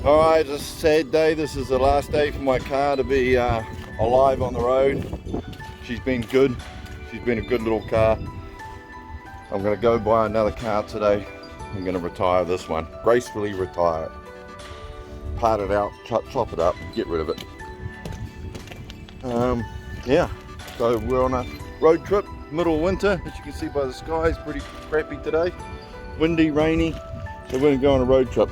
Alright, it's a sad day. This is the last day for my car to be alive on the road. She's been good. She's been a good little car. I'm going to go buy another car today. I'm going to retire this one. Gracefully retire it. Part it out, chop it up, and get rid of it. Yeah, so we're on a road trip, middle of winter. As you can see by the sky, it's pretty crappy today. Windy, rainy, so we're going to go on a road trip.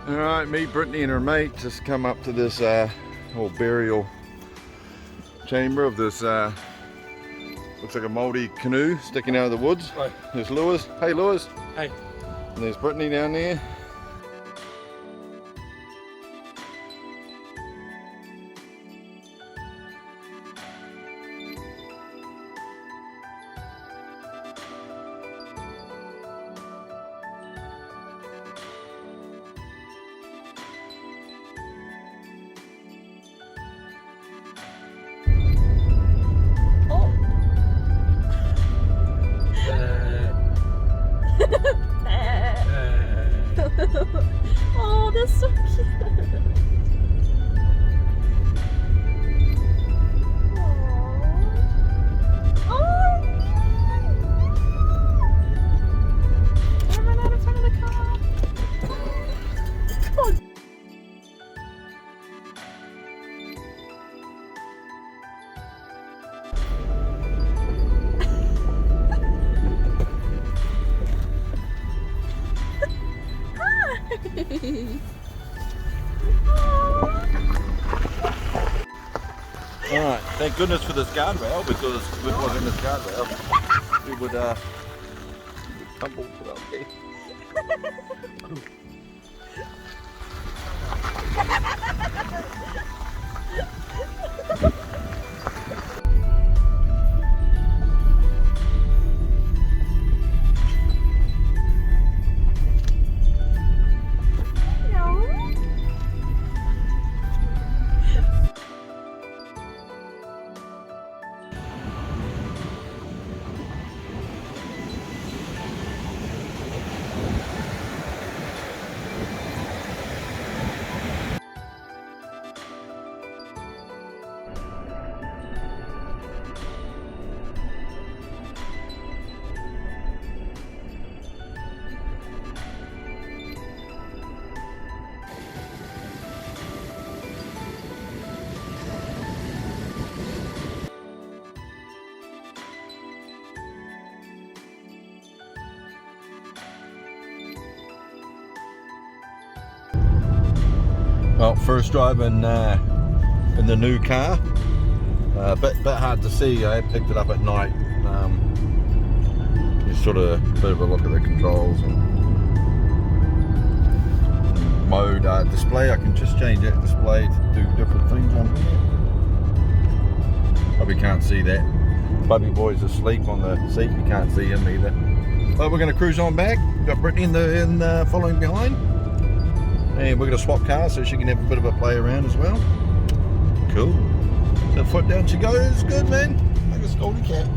Alright, me, Brittany and her mate just come up to this old burial chamber of this, looks like a mouldy canoe sticking out of the woods. Right. There's Lewis. Hey Lewis. Hey. And there's Brittany down there. Oh, that's so cute. Oh, I ran out of front of the car. Come on. Alright, thank goodness for this guardrail, because if it wasn't this guardrail, we would tumble to up there. Well, first drive in the new car. Bit hard to see. I picked it up at night. Just sort of a bit of a look at the controls and mode display. I can just change that display to do different things on here. Probably can't see that. Bubby boy's asleep on the seat. You can't see him either. But we're going to cruise on back. Got Brittany in following behind. And we're going to swap cars so she can have a bit of a play around as well. Cool. So foot down she goes. Good, man. Like a scoldy cat.